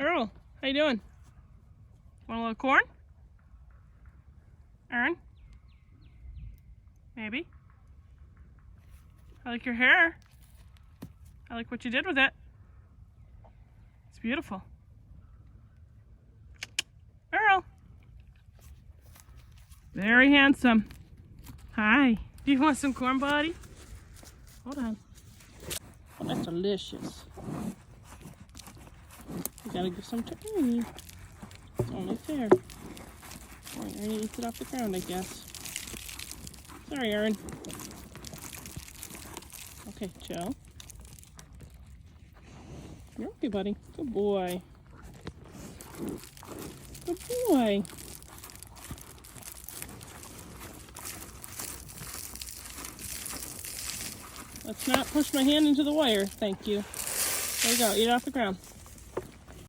Earl, how you doing? Want a little corn? Aaron? Maybe? I like your hair. I like what you did with it. It's beautiful. Earl. Very handsome. Hi. Do you want some corn, buddy? Hold on. Oh, that's delicious. You gotta give some to Ernie. It's only fair. Oh, Ernie eats it off the ground, I guess. Sorry, Aaron. Okay, chill. You're okay, buddy. Good boy. Good boy. Let's not push my hand into the wire. Thank you. There you go. Eat it off the ground.